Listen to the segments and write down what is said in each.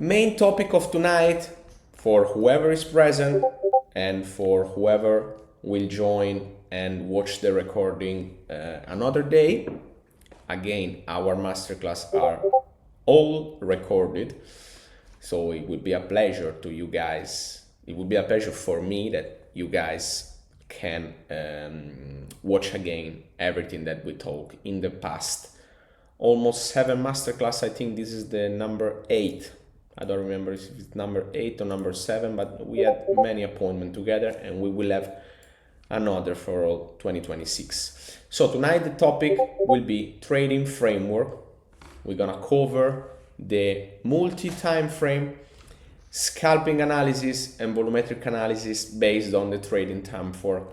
main topic of tonight, for whoever is present and for whoever will join and watch the recording another day. Again, our masterclass are all recorded, so it would be a pleasure to you guys. It would be a pleasure for me that you guys can watch again everything that we talk in the past. Almost 7 masterclass. I think this is the number 8. I don't remember if it's number 8 or number 7, but we had many appointments together, and we will have another for all 2026. So tonight the topic will be trading framework. We're gonna cover the multi-time frame, scalping analysis, and volumetric analysis based on the trading time fork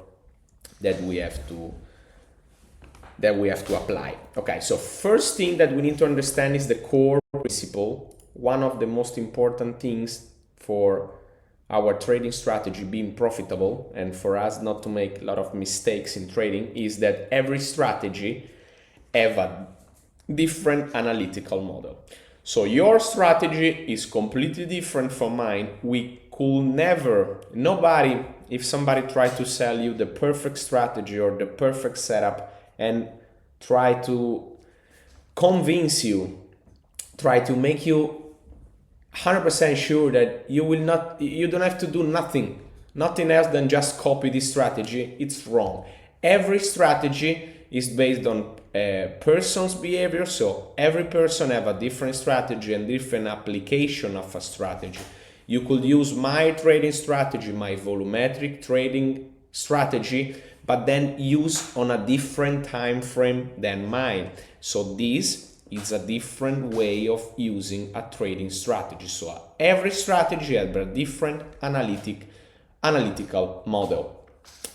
that we have to apply. Okay, so first thing that we need to understand is the core principle. One of the most important things for our trading strategy being profitable and for us not to make a lot of mistakes in trading is that every strategy have a different analytical model. So your strategy is completely different from mine. We could never, nobody, if somebody tried to sell you the perfect strategy or the perfect setup and try to convince you, try to make you 100% sure that you don't have to do nothing else than just copy this strategy, it's wrong. Every strategy is based on a person's behavior, so every person have a different strategy and different application of a strategy. You could use my trading strategy, my volumetric trading strategy, but then use on a different time frame than mine. So this is a different way of using a trading strategy. So every strategy has a different analytical model.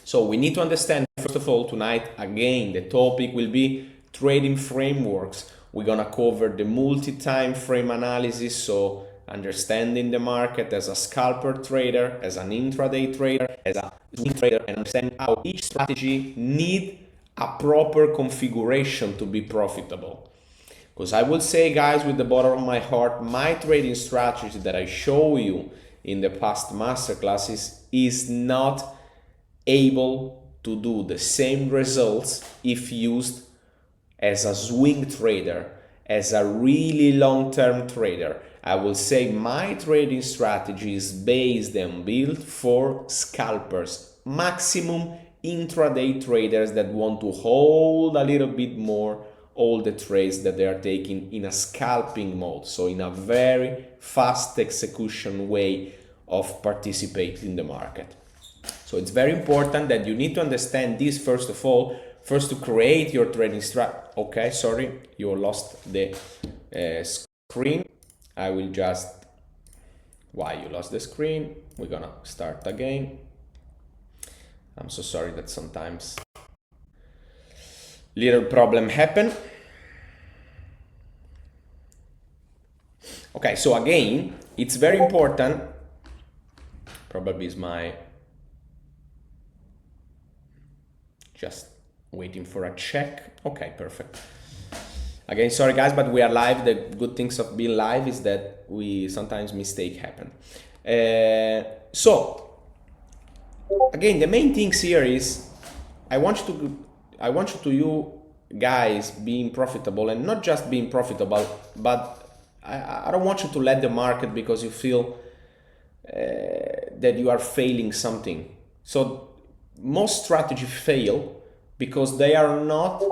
So we need to understand, first of all, tonight, again, the topic will be trading frameworks. We're gonna cover the multi-time frame analysis, so understanding the market as a scalper trader, as an intraday trader, as a swing trader, and understanding how each strategy needs a proper configuration to be profitable. Because I will say, guys, with the bottom of my heart, my trading strategy that I show you in the past masterclasses is not able to do the same results if used as a swing trader, as a really long-term trader. I will say my trading strategy is based and built for scalpers, maximum intraday traders that want to hold a little bit more all the trades that they are taking in a scalping mode, so in a very fast execution way of participating in the market. So it's very important that you need to understand this first of all, first to create your trading strategy. Okay, sorry, you lost the screen. I will just, why you lost the screen? We're gonna start again. I'm so sorry that sometimes little problem happen. Okay, so again, it's very important. Probably is my, just waiting for a check. Okay, perfect. Again, sorry guys, but we are live. The good things of being live is that we sometimes mistake happen. So again, the main things here is I want you guys being profitable, and not just being profitable, but I don't want you to let the market because you feel that you are failing something. So most strategies fail because they are not,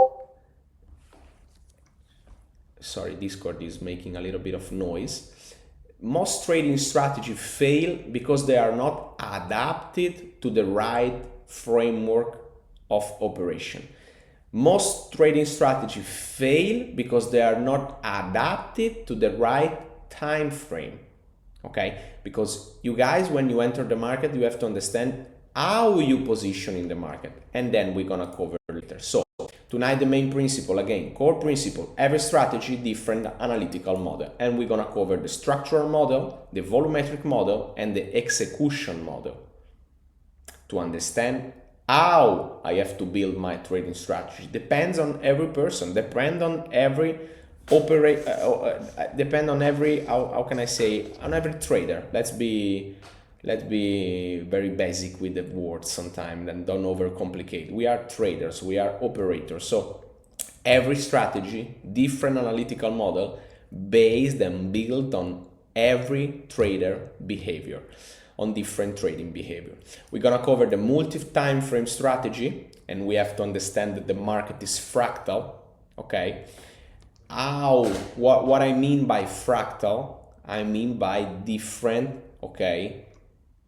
sorry, Discord is making a little bit of noise. Most trading strategies fail because they are not adapted to the right framework of operation. Most trading strategies fail because they are not adapted to the right time frame. Okay, because you guys, when you enter the market, you have to understand how you position in the market, and then we're gonna cover later. So tonight the main principle, again, core principle, every strategy different analytical model, and we're gonna cover the structural model, the volumetric model, and the execution model to understand how I have to build my trading strategy. Depends on every person, depend on every operate depend on every, how can I say, on every trader. Let's be very basic with the words sometimes and don't overcomplicate. We are traders, we are operators. So every strategy, different analytical model based and built on every trader behavior, on different trading behavior. We're gonna cover the multi-time frame strategy, and we have to understand that the market is fractal, okay? What I mean by fractal, I mean by different, okay,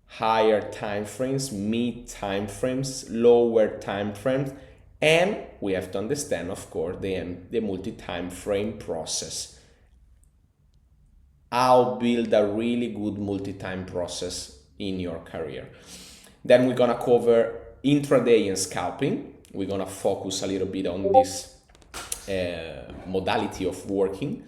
higher time frames, mid time frames, lower time frames, and we have to understand, of course, the multi-time frame process. How build a really good multi-time process in your career. Then we're gonna cover intraday and scalping. We're gonna focus a little bit on this modality of working.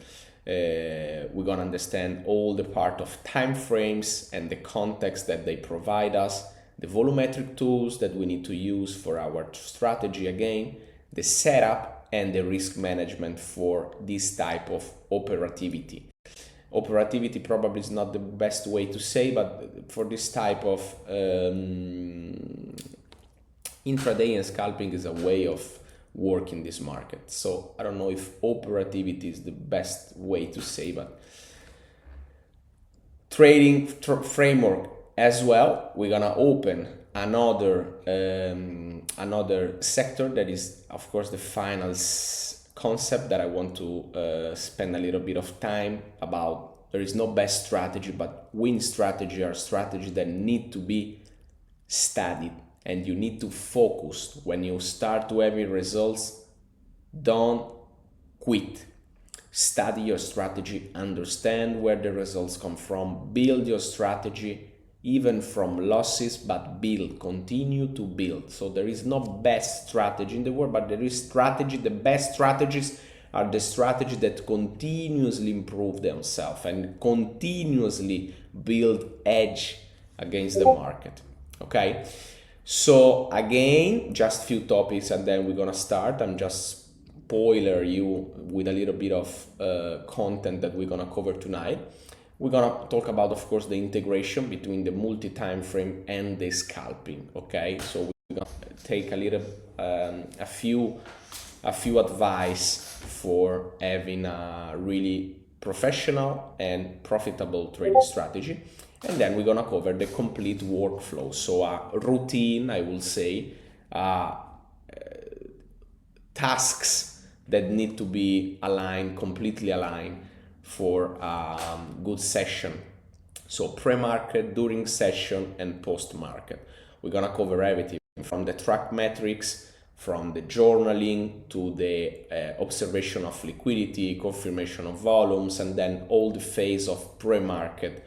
We're gonna understand all the part of time frames and the context that they provide us, the volumetric tools that we need to use for our strategy again, the setup and the risk management for this type of operativity. Operativity probably is not the best way to say, but for this type of intraday and scalping is a way of working this market. So I don't know if operativity is the best way to say, but trading framework as well. We're gonna open another sector that is, of course, the final concept that I want to spend a little bit of time about. There is no best strategy, but win strategy are strategies that need to be studied, and you need to focus. When you start to have results, don't quit. Study your strategy, understand where the results come from, build your strategy, even from losses, but build, continue to build. So there is no best strategy in the world, but there is strategy. The best strategies are the strategies that continuously improve themselves and continuously build edge against the market. Okay, so again, just few topics and then we're gonna start. I'm just spoiler you with a little bit of content that we're gonna cover tonight. We're gonna talk about, of course, the integration between the multi-time frame and the scalping. Okay, so we're gonna take a little, a few advice for having a really professional and profitable trading strategy, and then we're gonna cover the complete workflow. So a routine, I will say, tasks that need to be aligned, completely aligned, for a good session. So pre-market, during session, and post-market. We're gonna cover everything from the track metrics, from the journaling to the observation of liquidity, confirmation of volumes, and then all the phase of pre-market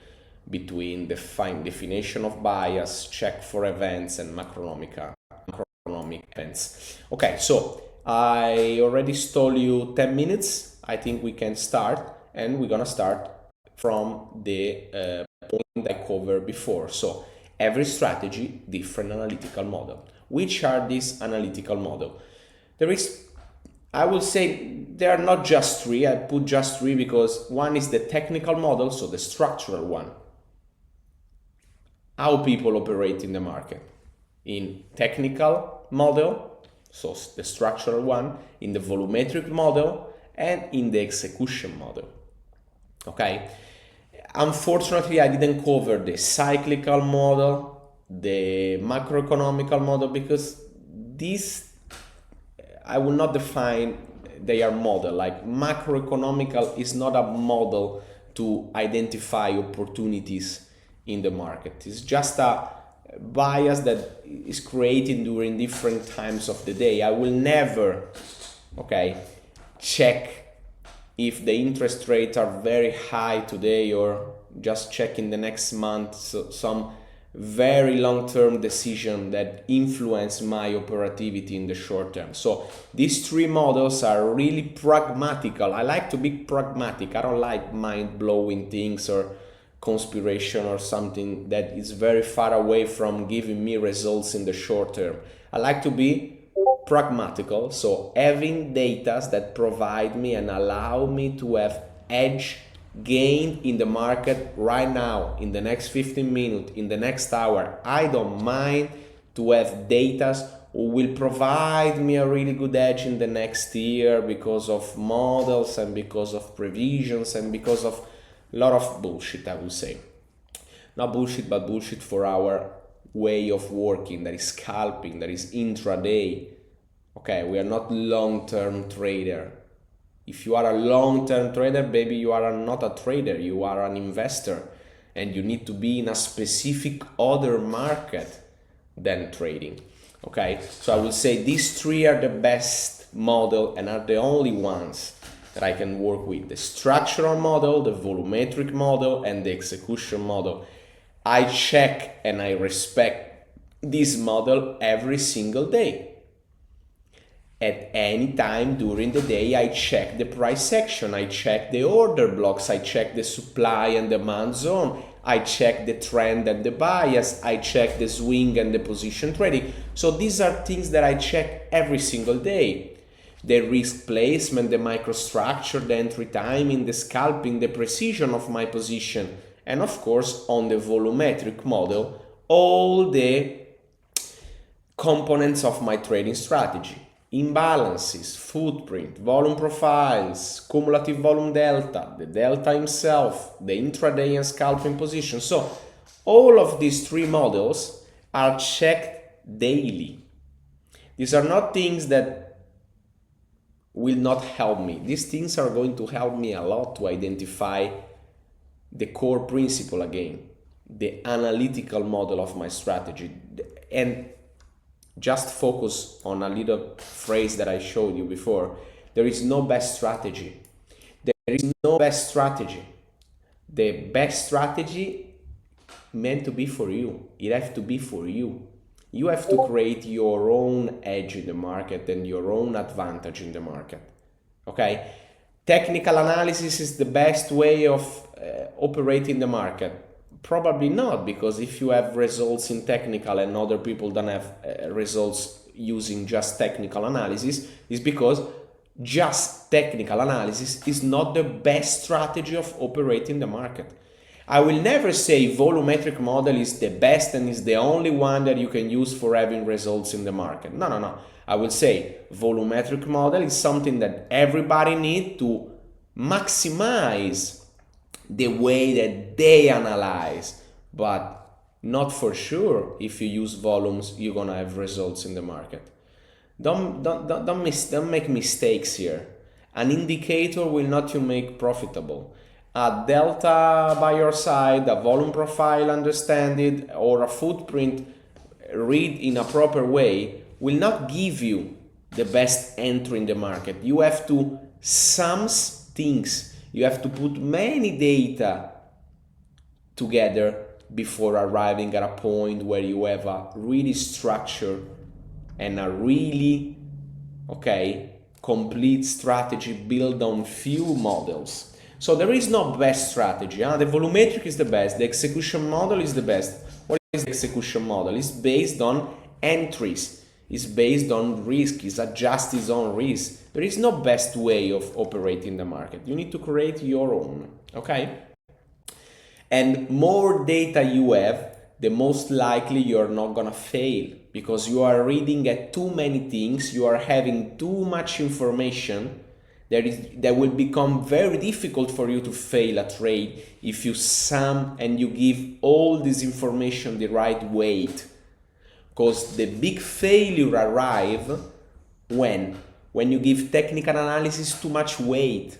between the fine definition of bias, check for events, and macroeconomic events. Okay, so I already stole you 10 minutes. I think we can start. And we're gonna start from the point I covered before. So every strategy, different analytical model. Which are these analytical model? There is, I would say, there are not just three. I put just three because one is the technical model, so the structural one. How people operate in the market. In technical model, so the structural one, in the volumetric model, and in the execution model. Okay, unfortunately I didn't cover the cyclical model, the macroeconomical model, because these I will not define they are model. Like macroeconomical is not a model to identify opportunities in the market. It's just a bias that is created during different times of the day. I will never, okay, check if the interest rates are very high today or just check in the next month. So some very long-term decision that influence my operativity in the short term. So these three models are really pragmatical. I like to be pragmatic. I don't like mind-blowing things or conspiration or something that is very far away from giving me results in the short term. I like to be pragmatical, so having data that provide me and allow me to have edge gained in the market right now, in the next 15 minutes, in the next hour. I don't mind to have data who will provide me a really good edge in the next year because of models and because of provisions and because of a lot of bullshit, I would say. Not bullshit, but bullshit for our way of working, that is scalping, that is intraday. Okay, we are not long-term trader. If you are a long-term trader, baby, you are not a trader, you are an investor, and you need to be in a specific other market than trading. Okay, so I will say these three are the best model and are the only ones that I can work with: the structural model, the volumetric model, and the execution model. I check and I respect this model every single day. At any time during the day, I check the price section, I check the order blocks, I check the supply and demand zone, I check the trend and the bias, I check the swing and the position trading. So these are things that I check every single day. The risk placement, the microstructure, the entry timing, the scalping, the precision of my position, and of course on the volumetric model, all the components of my trading strategy: imbalances, footprint, volume profiles, cumulative volume delta, the delta himself, the intraday and scalping position. So all of these three models are checked daily. These are not things that will not help me. These things are going to help me a lot to identify the core principle again, the analytical model of my strategy. And just focus on a little phrase that I showed you before. There is no best strategy. There is no best strategy. The best strategy meant to be for you. It has to be for you. You have to create your own edge in the market and your own advantage in the market. Okay? Technical analysis is the best way of operating the market. Probably not, because if you have results in technical and other people don't have results using just technical analysis, it's because just technical analysis is not the best strategy of operating the market. I will never say volumetric model is the best and is the only one that you can use for having results in the market. No. I will say volumetric model is something that everybody needs to maximize the way that they analyze, but not for sure if you use volumes you're gonna have results in the market. Don't make mistakes here. An indicator will not you make profitable. A delta by your side, a volume profile understand it, or a footprint read in a proper way will not give you the best entry in the market. You have to sum things. You have to put many data together before arriving at a point where you have a really structured and a really complete strategy built on few models. So there is no best strategy. The volumetric is the best. The execution model is the best. What is the execution model? It's based on entries. It's based on risk. It's adjust its own risk. There is no best way of operating the market. You need to create your own, okay? And more data you have, the most likely you're not gonna fail, because you are reading at too many things, you are having too much information. That will become very difficult for you to fail a trade if you sum and you give all this information the right weight. Because the big failure arrives when you give technical analysis too much weight,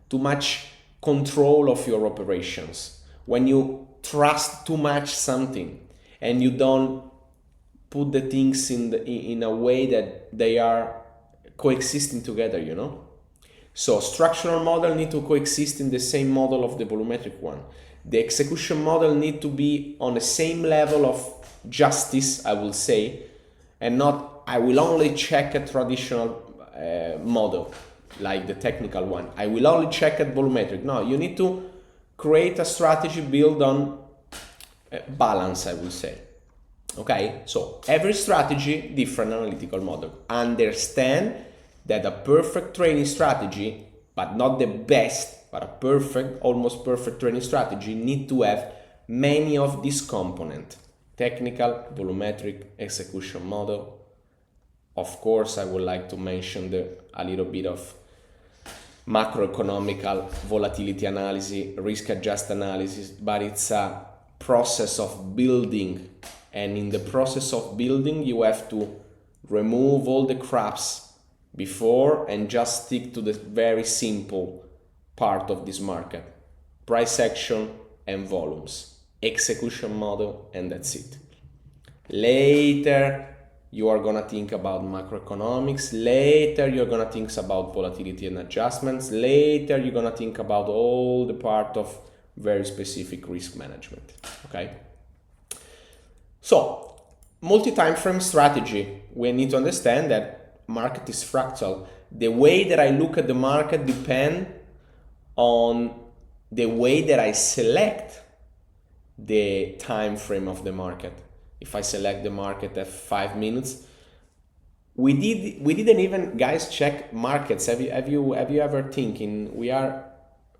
too much control of your operations, when you trust too much something and you don't put the things in a way that they are coexisting together, you know? So structural model need to coexist in the same model of the volumetric one. The execution model need to be on the same level of justice, I will say, and not I will only check a traditional model like the technical one. I will only check at volumetric. No, you need to create a strategy built on balance, I will say. Okay, so every strategy, different analytical model. Understand that a perfect trading strategy, but not the best, but a perfect, almost perfect trading strategy, need to have many of these components: technical, volumetric, execution model. Of course, I would like to mention a little bit of macroeconomical volatility analysis, risk adjust analysis, but it's a process of building. And in the process of building, you have to remove all the craps before and just stick to the very simple part of this market: price action and volumes, execution model, and that's it. Later, you are gonna think about macroeconomics. Later, you're gonna think about volatility and adjustments. Later, you're gonna think about all the part of very specific risk management, okay? So, multi-time frame strategy, we need to understand that market is fractal. The way that I look at the market depends on the way that I select the time frame of the market. If I select the market at 5 minutes, we didn't even, guys, check markets. Have you ever thinking we are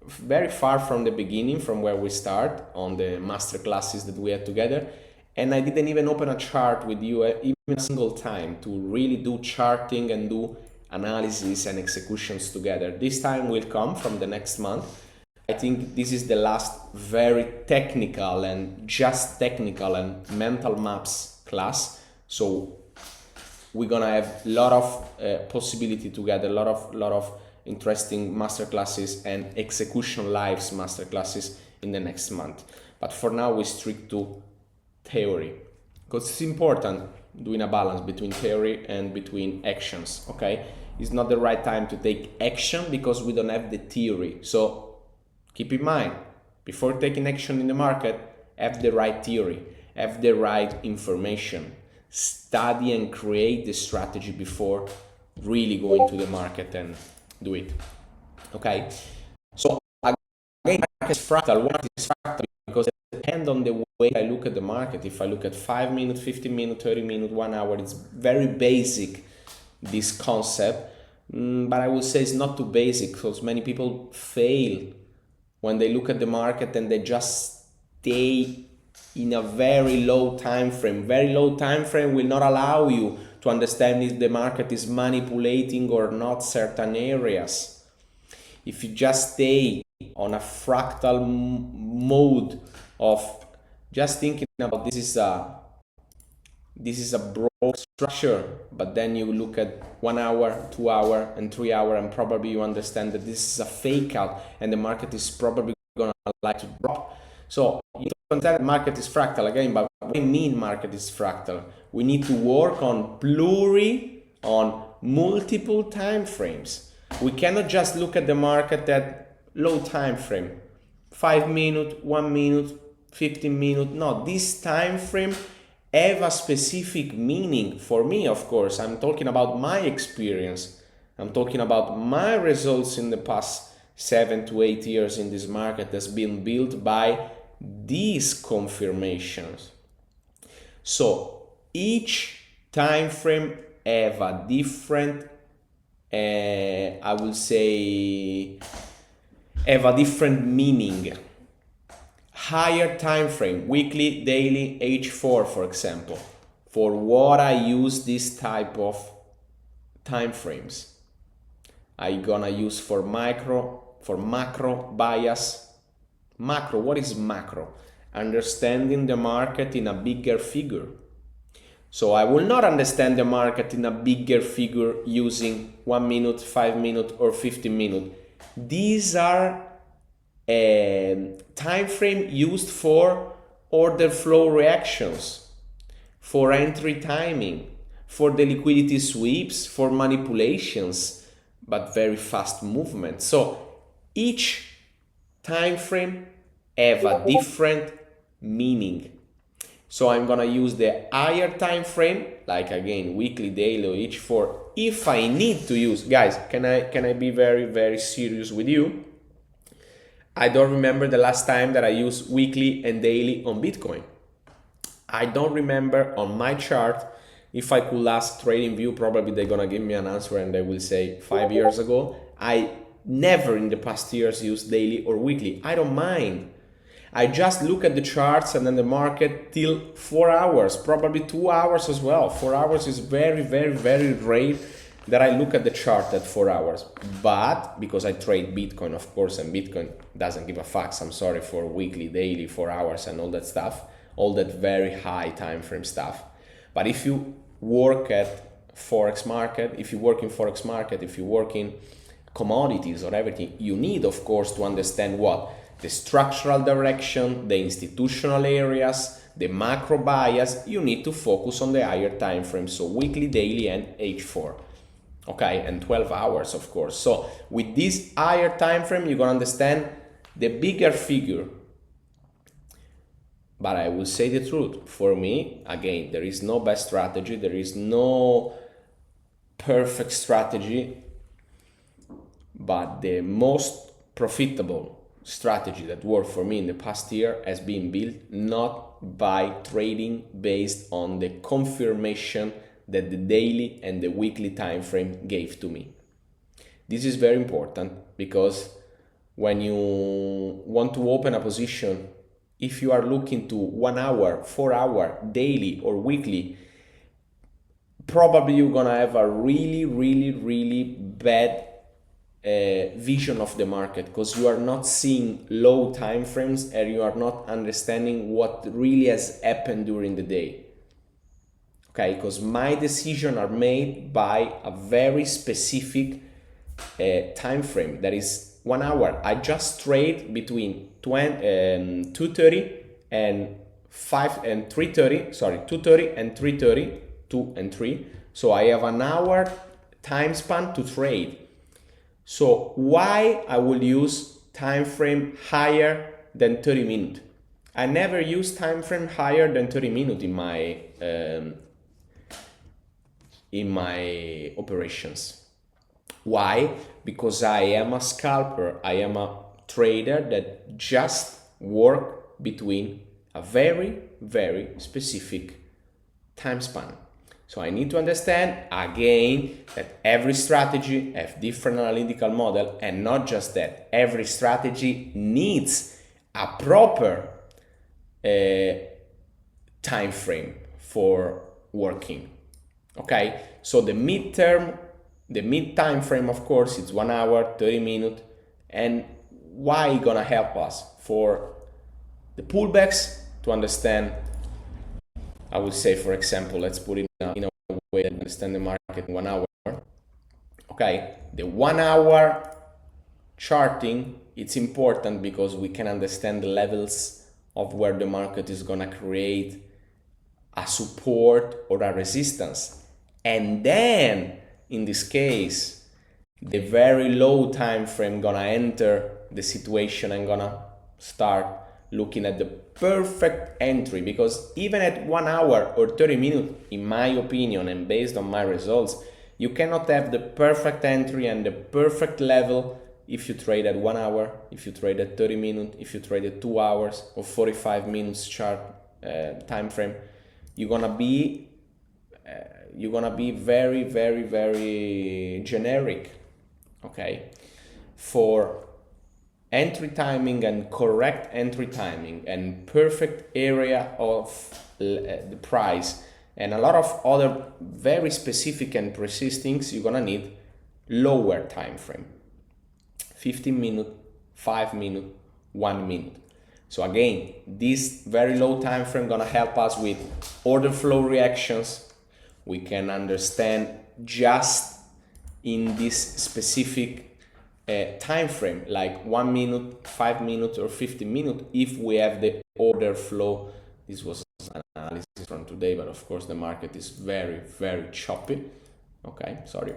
very far from the beginning, from where we start on the master classes that we had together, and I didn't even open a chart with you even a single time to really do charting and do analysis and executions together. This time will come from the next month. I think this is the last very technical and just technical and mental maps class. So we're gonna have a lot of possibility to get a lot of interesting master classes and execution lives master classes in the next month. But for now, we stick to theory because it's important doing a balance between theory and between actions. Okay, it's not the right time to take action because we don't have the theory. So keep in mind, before taking action in the market, have the right theory, have the right information, study and create the strategy before really going to the market and do it. Okay, so again, market is fractal. What is fractal? Because it depends on the way I look at the market. If I look at 5 minutes, 15 minutes, 30 minutes, 1 hour, it's very basic, this concept. But I would say it's not too basic because many people fail when they look at the market and they just stay in a very low time frame. Very low time frame will not allow you to understand if the market is manipulating or not certain areas. If you just stay on a fractal mode of just thinking about this is a broke structure, but then you look at 1 hour, 2 hour, and 3 hour, and probably you understand that this is a fake out and the market is probably gonna like to drop. So you need to understand the market is fractal again, but what do I mean market is fractal? We need to work on multiple time frames. We cannot just look at the market at low time frame, 5 minutes, 1 minute, 15 minutes. No, this time frame have a specific meaning for me. Of course, I'm talking about my experience. I'm talking about my results in the past 7 to 8 years in this market that's been built by these confirmations. So each time frame have a different, I will say, have a different meaning. Higher time frame, weekly, daily, H4, for example. For what I use this type of time frames, I gonna use for macro bias. Macro, what is macro? Understanding the market in a bigger figure. So I will not understand the market in a bigger figure using 1 minute, 5 minutes, or 15 minutes. These are time frame used for order flow reactions, for entry timing, for the liquidity sweeps, for manipulations, but very fast movement. So each time frame have a different meaning. So I'm gonna use the higher time frame, like again weekly, daily, or each for if I need to use. Guys, can I be very, very serious with you? I don't remember the last time that I used weekly and daily on Bitcoin. I don't remember on my chart. If I could ask TradingView, probably they're gonna give me an answer and they will say 5 years ago. I never in the past years used daily or weekly. I don't mind. I just look at the charts and then the market till 4 hours, probably 2 hours as well. 4 hours is very, very, very rare that I look at the chart at 4 hours. But because I trade Bitcoin, of course, and Bitcoin doesn't give a fuck. I'm sorry for weekly, daily, 4 hours and all that stuff, all that very high time frame stuff. But if you work at Forex market, if you work in Forex market, if you work in commodities or everything, you need, of course, to understand what? The structural direction, the institutional areas, the macro bias. You need to focus on the higher time frames, so weekly, daily, and H4. Okay, and 12 hours, of course. So with this higher time frame, you're gonna understand the bigger figure. But I will say the truth, for me, again, there is no best strategy, there is no perfect strategy, but the most profitable strategy that worked for me in the past year has been built not by trading based on the confirmation that the daily and the weekly time frame gave to me. This is very important because when you want to open a position, if you are looking to 1 hour, 4 hour, daily or weekly, probably you're gonna have a really, really, really bad vision of the market because you are not seeing low time frames and you are not understanding what really has happened during the day. Okay, because my decisions are made by a very specific time frame that is 1 hour. I just trade between 2:30 and 3:30. Sorry, 2:30 and 3:30, 2 and 3. So I have an hour time span to trade. So why I will use time frame higher than 30 minutes? I never use time frame higher than 30 minutes in my operations. Why? Because I am a scalper. I am a trader that just work between a very, very specific time span. So I need to understand again that every strategy has different analytical model, and not just that, every strategy needs a proper time frame for working. Okay, so the mid time frame, of course, it's 1 hour, 30 minutes. And why gonna help us? For the pullbacks to understand, I would say, for example, let's put it in a way that we understand the market in 1 hour. Okay, the 1 hour charting, it's important because we can understand the levels of where the market is gonna create a support or a resistance. And then, in this case, the very low time frame gonna enter the situation and gonna start looking at the perfect entry, because even at 1 hour or 30 minutes, in my opinion and based on my results, you cannot have the perfect entry and the perfect level if you trade at 1 hour, if you trade at 30 minutes, if you trade at 2 hours or 45 minutes chart time frame. You're gonna be very, very, very generic. Okay, for entry timing and correct entry timing and perfect area of the price and a lot of other very specific and precise things, you're gonna need lower time frame, 15 minutes, 5 minutes, 1 minute. So again, this very low time frame gonna help us with order flow reactions. We can understand just in this specific time frame, like 1 minute, 5 minutes, or 15 minutes, if we have the order flow. This was an analysis from today, but of course the market is very, very choppy. Okay, sorry.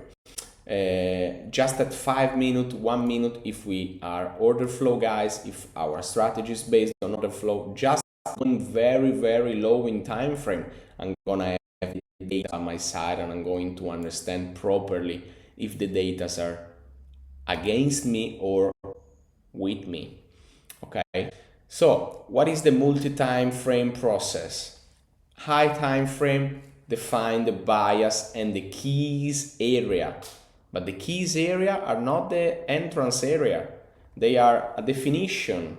Just at 5 minutes, 1 minute, if we are order flow guys, if our strategy is based on order flow, just going very, very low in time frame, I'm gonna have the data on my side and I'm going to understand properly if the data are against me or with me. Okay, so what is the multi-time frame process? High time frame define the bias and the keys area. But the keys area are not the entrance area. They are a definition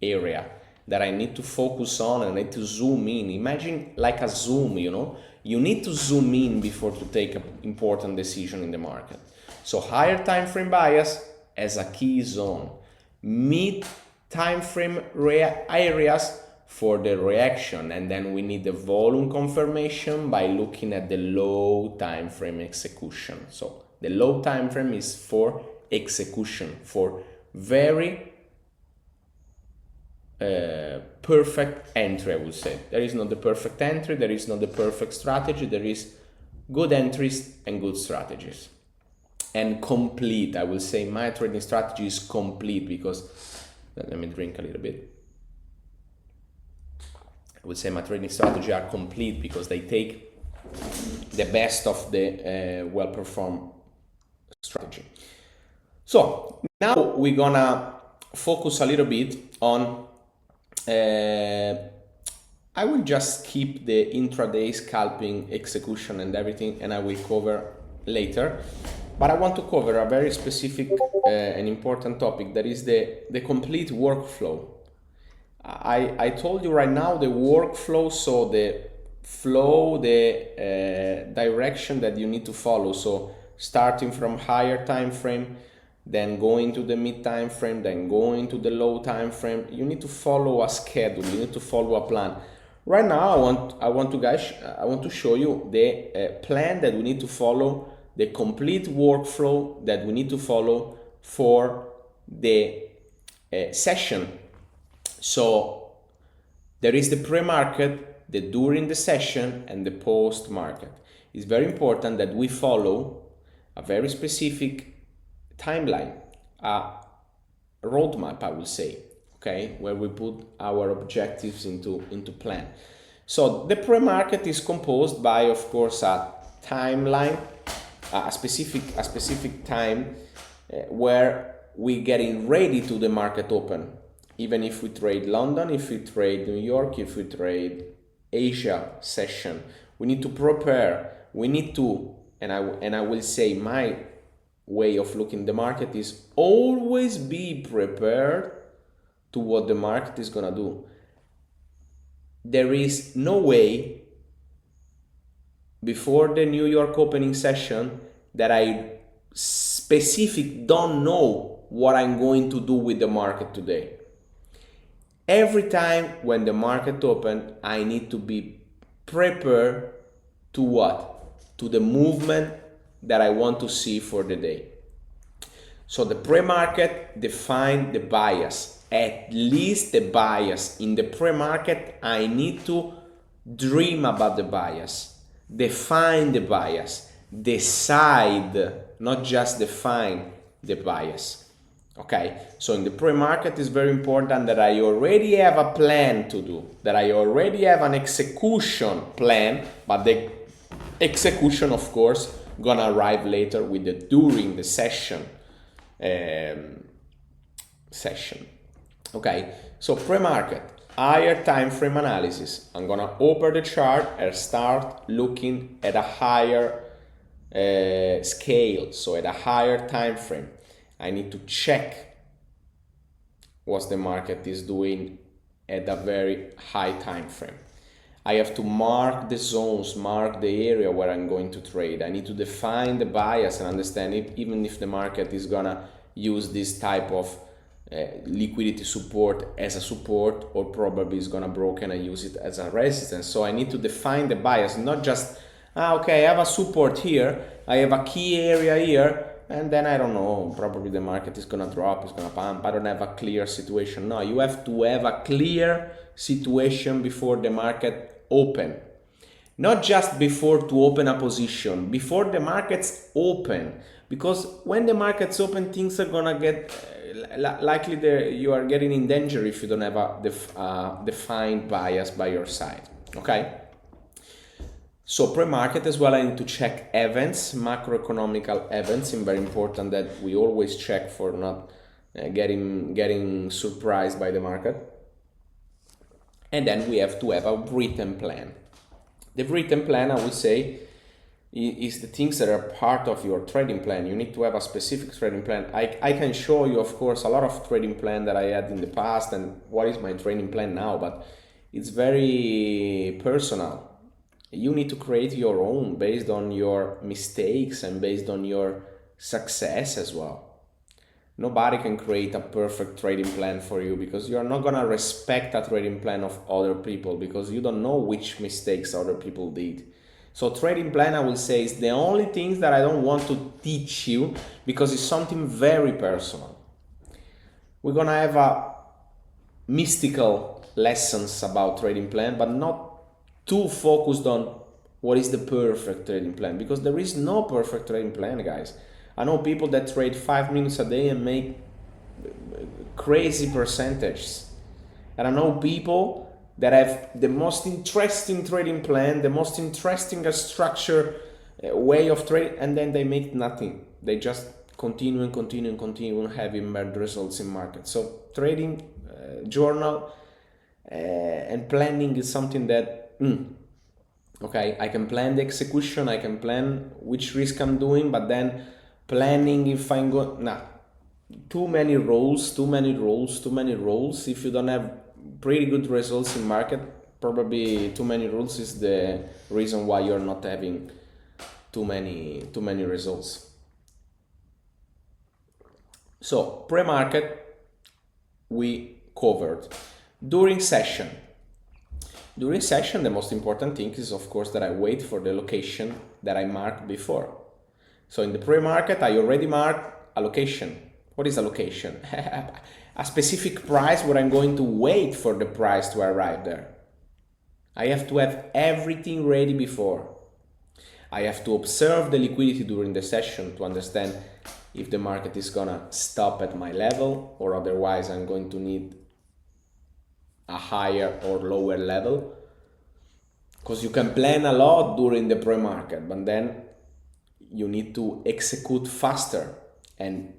area that I need to focus on and I need to zoom in. Imagine like a zoom, you know? You need to zoom in before to take an important decision in the market. So higher time frame bias as a key zone. Mid time frame areas for the reaction, and then we need the volume confirmation by looking at the low time frame execution. So the low time frame is for execution, for very perfect entry, I would say. There is not the perfect entry, there is not the perfect strategy, there is good entries and good strategies. And complete, I will say my trading strategy is complete because, let me drink a little bit. I would say my trading strategy are complete because they take the best of the well-performed strategy. So now we're gonna focus a little bit on, I will just keep the intraday scalping execution and everything, and I will cover later. But I want to cover a very specific and important topic, that is the complete workflow. I told you right now the workflow, so the flow, the direction that you need to follow. So starting from higher time frame, then going to the mid time frame, then going to the low time frame. You need to follow a schedule. You need to follow a plan. Right now, I want to show you the plan that we need to follow, the complete workflow that we need to follow for the session. So there is the pre-market, the during the session, and the post-market. It's very important that we follow a very specific timeline, a roadmap, I will say, okay, where we put our objectives into plan. So the pre-market is composed by, of course, a timeline, a specific time where we getting ready to the market open. Even if we trade London, if we trade New York, if we trade Asia session, we need to prepare. We need to, and I will say my way of looking at the market is always be prepared to what the market is gonna do. There is no way before the New York opening session that I don't know what I'm going to do with the market today. Every time when the market open, I need to be prepared to what? To the movement that I want to see for the day. So the pre-market define the bias, at least the bias. In the pre-market, I need to dream about the bias, define the bias, decide, not just define the bias. Okay, so in the pre-market it's very important that I already have a plan to do, that I already have an execution plan, but the execution, of course, gonna arrive later with the during the session. Okay, so pre-market, higher time frame analysis. I'm gonna open the chart and start looking at a higher scale, so at a higher time frame. I need to check what the market is doing at a very high time frame. I have to mark the zones, mark the area where I'm going to trade. I need to define the bias and understand it, even if the market is gonna use this type of liquidity support as a support, or probably is gonna broken and use it as a resistance. So I need to define the bias, not just, okay, I have a support here, I have a key area here, and then I don't know, probably the market is gonna drop, it's gonna pump. I don't have a clear situation. No, you have to have a clear situation before the market open. Not just before to open a position, before the markets open. Because when the markets open, things are gonna get likely you are getting in danger if you don't have a defined bias by your side. Okay? So pre-market as well, I need to check events, macroeconomical events. It's very important that we always check for not getting surprised by the market. And then we have to have a written plan. The written plan, I would say, is the things that are part of your trading plan. You need to have a specific trading plan. I can show you, of course, a lot of trading plan that I had in the past and what is my trading plan now, but it's very personal. You need to create your own based on your mistakes and based on your success as well. Nobody can create a perfect trading plan for you, because you are not gonna respect a trading plan of other people, because you don't know which mistakes other people did. So trading plan, I will say, is the only things that I don't want to teach you, because it's something very personal. We're gonna have a mystical lessons about trading plan, but not too focused on what is the perfect trading plan, because there is no perfect trading plan, guys. I know people that trade 5 minutes a day and make crazy percentages. And I know people that have the most interesting trading plan, the most interesting structure way of trading, and then they make nothing. They just continue having bad results in market. So trading, journal, and planning is something that okay, I can plan the execution, I can plan which risk I'm doing, but then planning if I'm going, too many roles. If you don't have pretty good results in market, probably too many rules is the reason why you're not having too many results. So pre-market we covered. During session, the most important thing is, of course, that I wait for the location that I marked before. So in the pre-market, I already marked a location. What is a location? A specific price where I'm going to wait for the price to arrive there. I have to have everything ready before. I have to observe the liquidity during the session to understand if the market is gonna stop at my level, or otherwise I'm going to need a higher or lower level. Because you can plan a lot during the pre-market, but then you need to execute faster and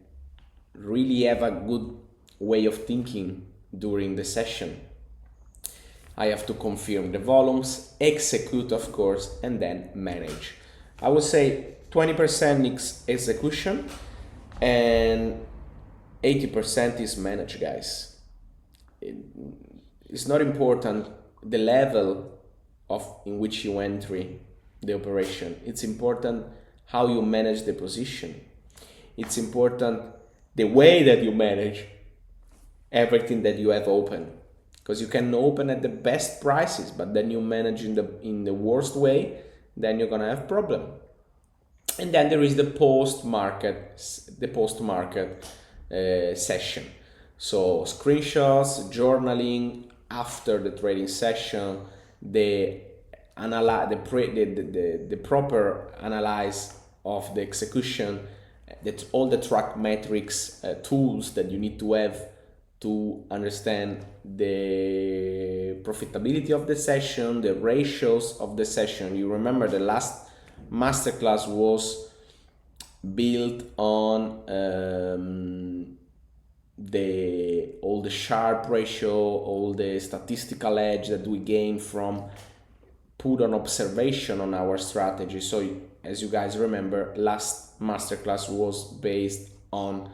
really have a good way of thinking during the session. I have to confirm the volumes, execute, of course, and then manage. I would say 20% is execution and 80% is manage, guys. It's not important the level in which you enter the operation. It's important how you manage the position. It's important the way that you manage everything that you have open, because you can open at the best prices, but then you manage in the worst way, then you're gonna have problem. And then there is the post-market session. So screenshots, journaling after the trading session, the proper analyze of the execution, that all the track metrics tools that you need to have to understand the profitability of the session, the ratios of the session. You remember the last masterclass was built on all the Sharpe ratio, all the statistical edge that we gain from put on observation on our strategy. So as you guys remember, last masterclass was based on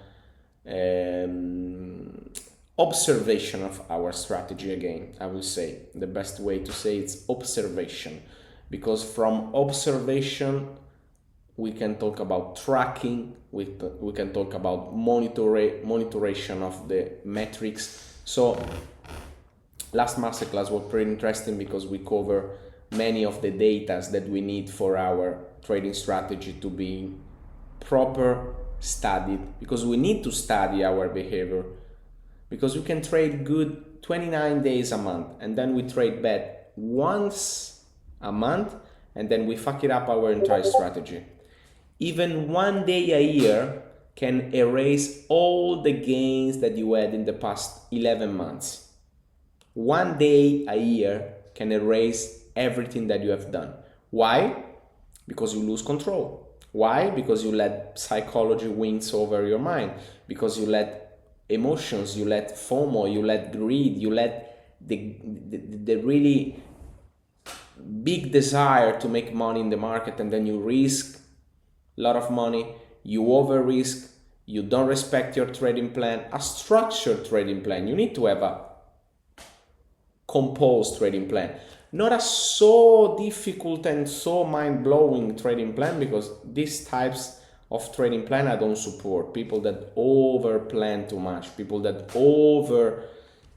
observation of our strategy. Again, I will say the best way to say it's observation, because from observation we can talk about tracking, we can talk about monitoration of the metrics. So last masterclass was pretty interesting because we cover many of the data that we need for our trading strategy to be proper studied, because we need to study our behavior, because we can trade good 29 days a month and then we trade bad once a month and then we fuck it up our entire strategy. Even 1 day a year can erase all the gains that you had in the past 11 months. 1 day a year can erase everything that you have done. Why? Because you lose control. Why? Because you let psychology wins over your mind, because you let emotions, you let FOMO, you let greed, you let the really big desire to make money in the market, and then you risk a lot of money, you over risk, you don't respect your trading plan, a structured trading plan. You need to have a composed trading plan, not a so difficult and so mind-blowing trading plan, because these types of trading plan I don't support. People that over plan too much, people that over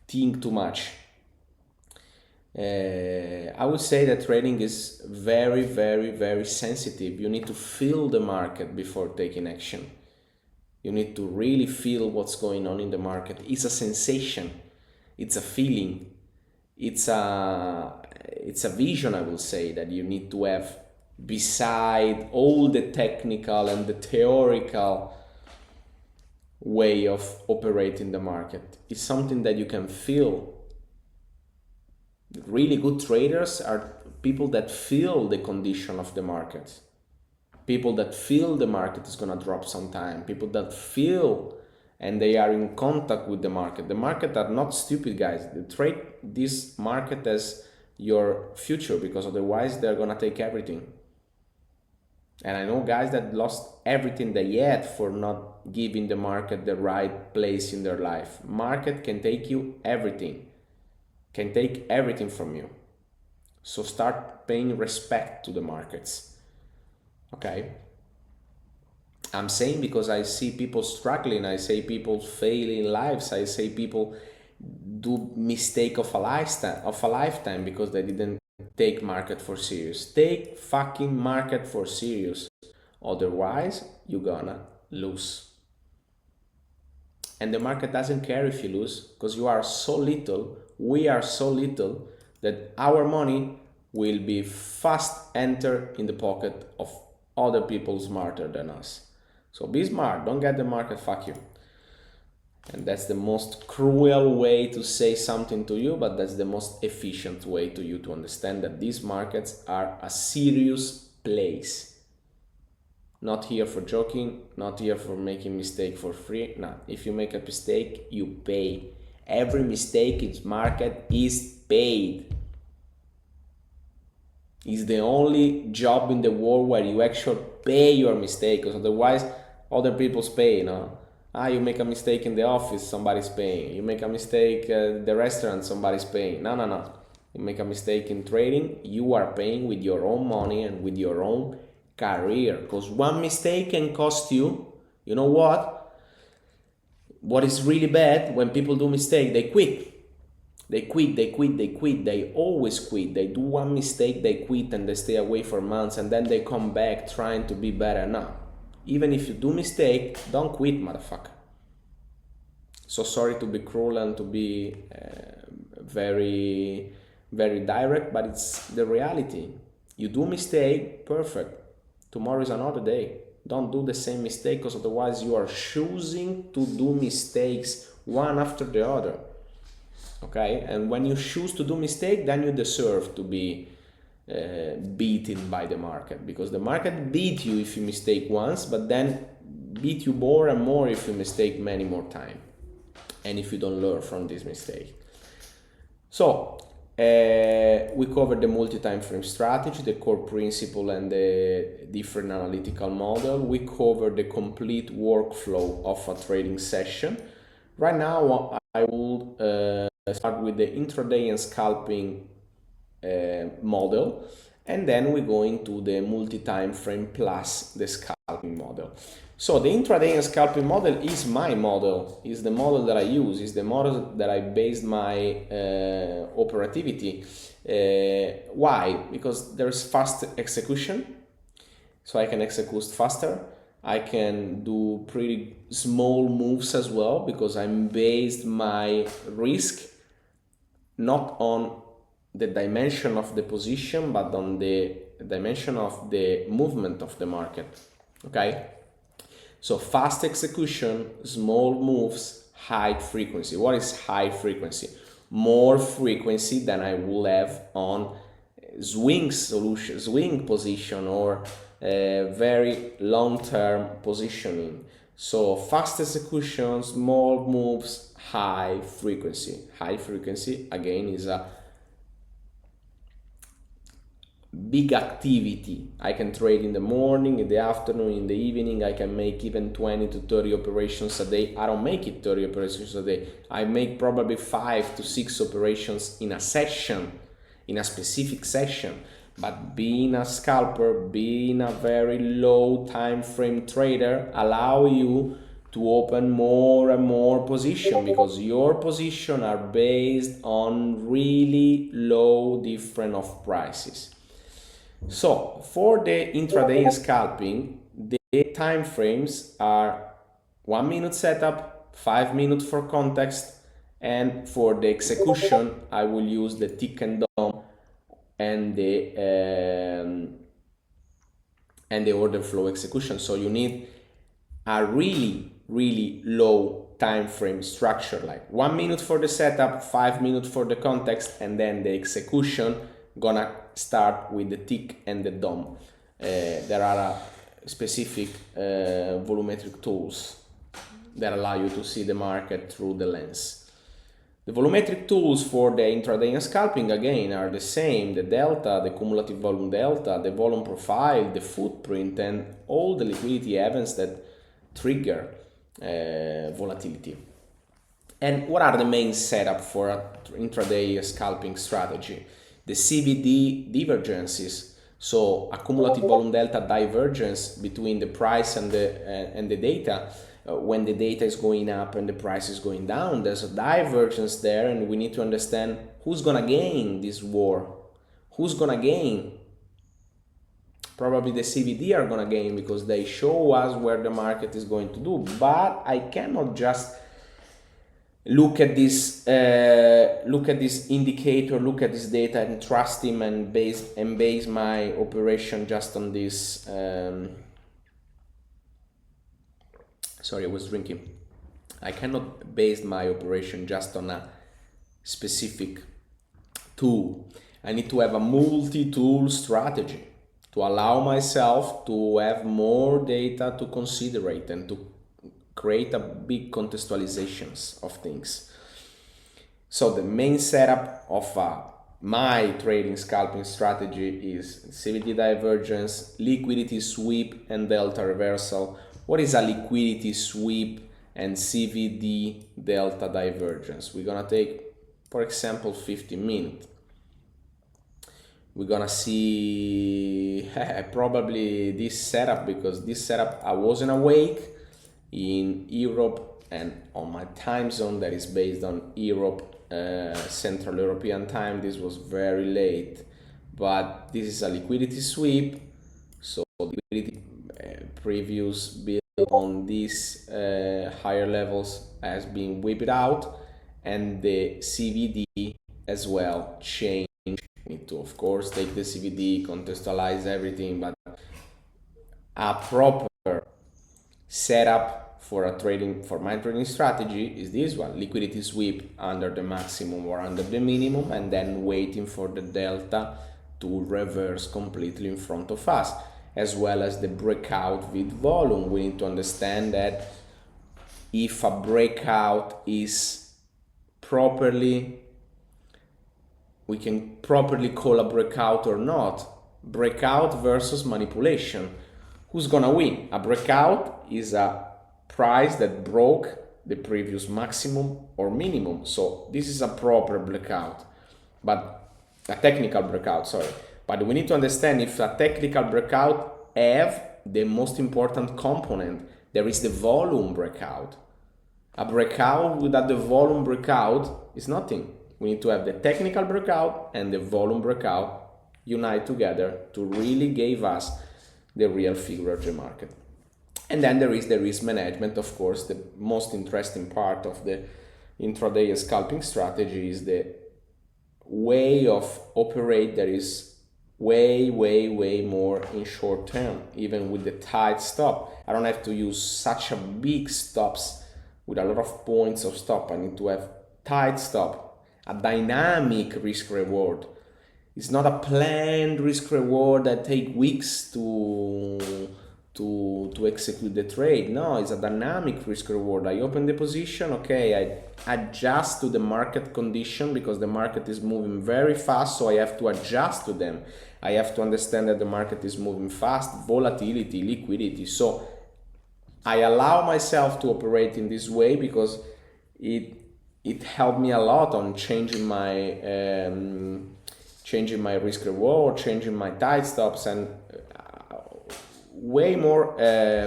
think too much. I would say that trading is very, very, very sensitive. You need to feel the market before taking action. You need to really feel what's going on in the market. It's a sensation, it's a feeling, it's a vision, I will say, that you need to have beside all the technical and the theoretical way of operating the market. It's something that you can feel. Really good traders are people that feel the condition of the market, people that feel the market is going to drop sometime, people that feel and they are in contact with the market. The market are not stupid, guys. They trade this market as your future, because otherwise they're going to take everything. And I know guys that lost everything they had for not giving the market the right place in their life. Market can take you everything, can take everything from you. So start paying respect to the markets. Okay? I'm saying because I see people struggling, I see people failing lives, I see people do mistake of a lifetime because they didn't take market for serious. Take fucking market for serious. Otherwise, you're gonna lose. And the market doesn't care if you lose, because you are so little, we are so little, that our money will be fast enter in the pocket of other people smarter than us. So be smart, don't get the market, fuck you. And that's the most cruel way to say something to you, but that's the most efficient way to you to understand that these markets are a serious place. Not here for joking, not here for making mistake for free. No, if you make a mistake, you pay. Every mistake in market is paid. It's the only job in the world where you actually pay your mistake, because otherwise other people's pay, you know. You make a mistake in the office, somebody's paying. You make a mistake at the restaurant, somebody's paying. No. You make a mistake in trading, you are paying with your own money and with your own career. Because one mistake can cost you, you know what? What is really bad, when people do mistake, they quit. They always quit. They do one mistake, they quit, and they stay away for months, and then they come back trying to be better. No. Even if you do mistake, don't quit, motherfucker. So sorry to be cruel and to be very, very direct, but it's the reality. You do mistake, perfect. Tomorrow is another day. Don't do the same mistake, because otherwise you are choosing to do mistakes one after the other. Okay? And when you choose to do mistake, then you deserve to be beaten by the market, because the market beat you if you mistake once, but then beat you more and more if you mistake many more times, and if you don't learn from this mistake. So we covered the multi-time frame strategy, the core principle, and the different analytical model. We covered the complete workflow of a trading session. Right now I will start with the intraday and scalping model, and then we go into the multi-time frame plus the scalping model. So the intraday and scalping model is my model, is the model that I use, is the model that I based my operativity. Why? Because there's fast execution, so I can execute faster. I can do pretty small moves as well, because I'm based my risk not on the dimension of the position, but on the dimension of the movement of the market. Okay? So fast execution, small moves, high frequency. What is high frequency? More frequency than I will have on swing solution, swing position, or very long-term positioning. So fast execution, small moves, high frequency. High frequency, again, is a, big activity. I can trade in the morning, in the afternoon, in the evening. I can make even 20 to 30 operations a day. I don't make it 30 operations a day. I make probably 5 to 6 operations in a session, in a specific session. But being a scalper, being a very low time frame trader, allow you to open more and more position, because your position are based on really low difference of prices. So for the intraday scalping, the time frames are 1 minute setup, 5 minutes for context, and for the execution I will use the tick and DOM and the order flow execution. So you need a really low time frame structure, like 1 minute for the setup, 5 minutes for the context, and then the execution gonna start with the tick and the DOM. There are specific volumetric tools that allow you to see the market through the lens. The volumetric tools for the intraday scalping again are the same: the delta, the cumulative volume delta, the volume profile, the footprint, and all the liquidity events that trigger volatility. And what are the main setup for an intraday scalping strategy? The CVD divergences, so a cumulative volume delta divergence between the price and the data. When the data is going up and the price is going down, there's a divergence there, and we need to understand who's gonna gain this war. Who's gonna gain? Probably the CVD are gonna gain, because they show us where the market is going to do. But I cannot just look at this indicator, look at this data and trust him and base my operation just on this. Sorry, I was drinking. I cannot base my operation just on a specific tool. I need to have a multi-tool strategy to allow myself to have more data to consider and to create a big contextualizations of things. So the main setup of my trading scalping strategy is CVD divergence, liquidity sweep, and delta reversal. What is a liquidity sweep and CVD delta divergence? We're gonna take, for example, 15 minutes. We're gonna see probably this setup, because this setup I wasn't awake in Europe and on my time zone that is based on Europe, Central European time. This was very late, but this is a liquidity sweep. So liquidity previous build on these higher levels has been whipped out, and the CVD as well change. Need to, of course, take the CVD, contextualize everything, but a proper setup for my trading strategy is this one: liquidity sweep under the maximum or under the minimum, and then waiting for the delta to reverse completely in front of us, as well as the breakout with volume. We need to understand that if a breakout is properly, we can properly call a breakout or not. Breakout versus manipulation. Who's gonna win? A breakout is a price that broke the previous maximum or minimum. So this is a proper breakout, but a technical breakout, sorry. But we need to understand if a technical breakout have the most important component. There is the volume breakout. A breakout without the volume breakout is nothing. We need to have the technical breakout and the volume breakout unite together to really give us the real figure of the market. And then there is the risk management. Of course, the most interesting part of the intraday scalping strategy is the way of operate that is way more in short term, even with the tight stop. I don't have to use such a big stops with a lot of points of stop. I need to have tight stop, a dynamic risk reward. It's not a planned risk reward that take weeks to to execute the trade. No, it's a dynamic risk reward. I open the position, okay, I adjust to the market condition because the market is moving very fast, so I have to adjust to them. I have to understand that the market is moving fast, volatility, liquidity. So I allow myself to operate in this way because it helped me a lot on changing my risk reward, changing my tight stops, and way more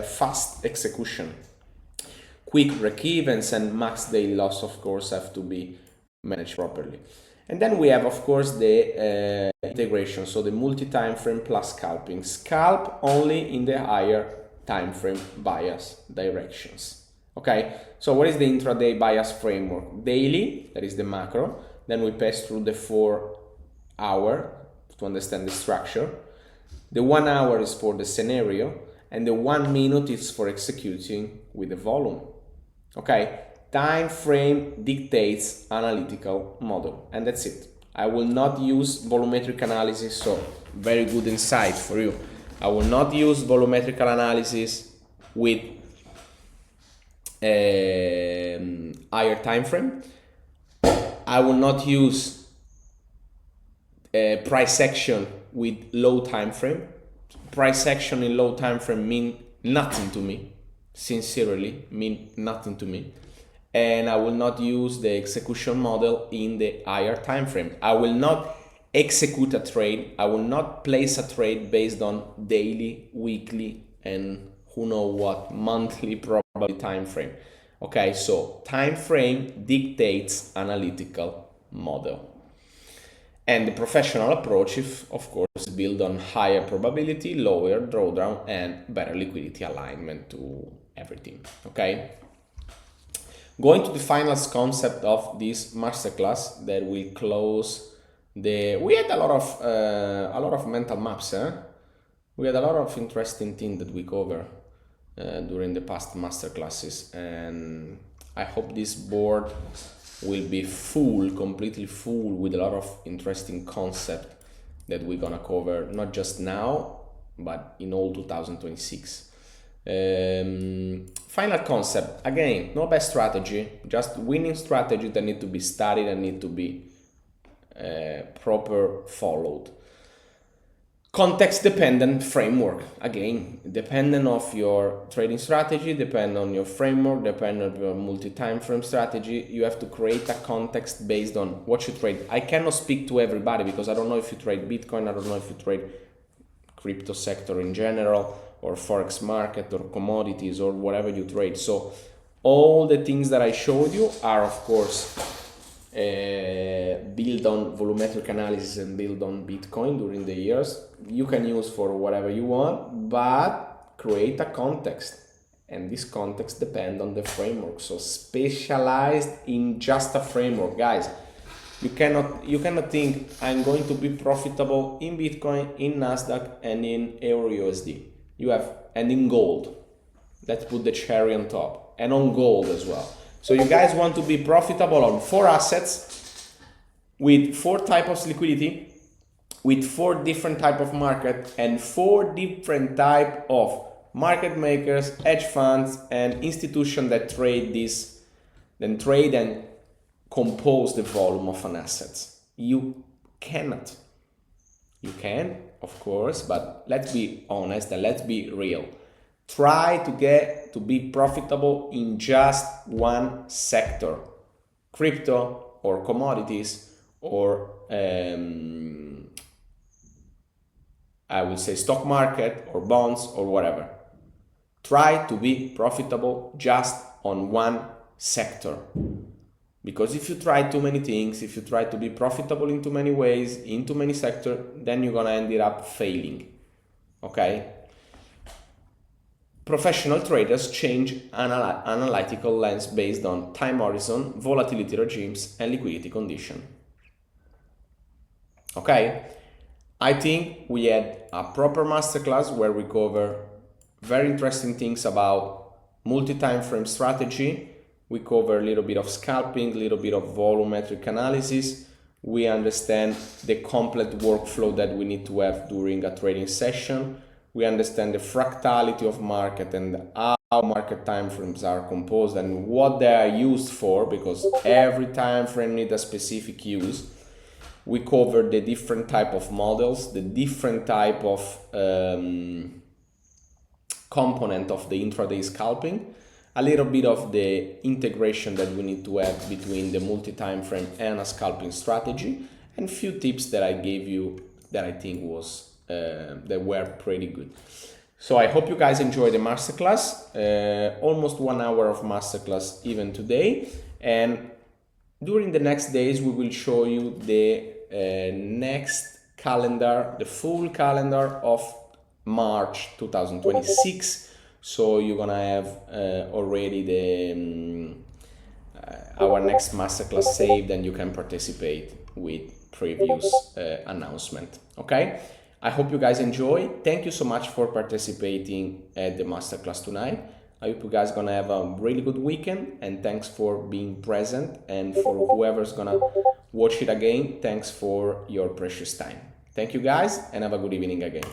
fast execution. Quick break-evens and max daily loss, of course, have to be managed properly. And then we have, of course, the integration, so the multi-time frame plus scalping. Scalp only in the higher time frame bias directions. Okay, so what is the intraday bias framework? Daily, that is the macro. Then we pass through the 4 hour to understand the structure. The 1 hour is for the scenario, and the 1 minute is for executing with the volume. Okay, time frame dictates analytical model, and that's it. I will not use volumetric analysis, so very good insight for you. I will not use volumetric analysis with higher time frame. I will not use price action with low time frame. Price action in low time frame mean nothing to me, sincerely mean nothing to me. And I will not use the execution model in the higher time frame. I will not execute a trade. I will not place a trade based on daily, weekly, and who knows what, monthly probably time frame. Okay, so time frame dictates analytical model. And the professional approach, of course, is built on higher probability, lower drawdown, and better liquidity alignment to everything. Okay. Going to the final concept of this masterclass that will close the. We had a lot of mental maps. We had a lot of interesting things that we cover during the past masterclasses, and I hope this board will be full, completely full, with a lot of interesting concepts that we're gonna cover, not just now, but in all 2026. Final concept, again, no best strategy, just winning strategy that need to be studied and need to be proper followed. Context dependent framework, again, dependent of your trading strategy, depend on your framework, depend on your multi-time frame strategy. You have to create a context based on what you trade. I cannot speak to everybody because I don't know if you trade Bitcoin, I don't know if you trade crypto sector in general, or forex market, or commodities, or whatever you trade. So all the things that I showed you are, of course, build on volumetric analysis and build on Bitcoin during the years. You can use for whatever you want, but create a context, and this context depends on the framework. So specialized in just a framework, guys. You cannot think I'm going to be profitable in Bitcoin, in Nasdaq, and in Euro USD. And in gold. Let's put the cherry on top, and on gold as well. So you guys want to be profitable on 4 assets with 4 types of liquidity, with 4 different types of market, and 4 different types of market makers, hedge funds, and institutions that trade this, then trade and compose the volume of an asset. You cannot. You can, of course, but let's be honest and let's be real. Try to get to be profitable in just one sector, crypto or commodities, or I would say stock market or bonds or whatever. Try to be profitable just on one sector. Because if you try too many things, if you try to be profitable in too many ways, in too many sectors, then you're gonna end up failing. Okay? Professional traders change analytical lens based on time horizon, volatility regimes, and liquidity condition. Okay? I think we had a proper masterclass where we cover very interesting things about multi-time frame strategy. We cover a little bit of scalping, a little bit of volumetric analysis. We understand the complex workflow that we need to have during a trading session. we understand the fractality of market and how market timeframes are composed and what they are used for, because every time frame needs a specific use. We cover the different type of models, the different type of component of the intraday scalping, a little bit of the integration that we need to have between the multi-time frame and a scalping strategy, and few tips that I gave you that I think was that were pretty good. So I hope you guys enjoyed the masterclass, almost 1 hour of masterclass even today, and during the next days we will show you the next calendar, the full calendar of March 2026. So you're gonna have already the our next masterclass saved, and you can participate with previous announcement. Okay, I hope you guys enjoy. Thank you so much for participating at the masterclass tonight. I hope you guys gonna have a really good weekend, and thanks for being present, and for whoever's gonna watch it again, thanks for your precious time. Thank you guys, and have a good evening again.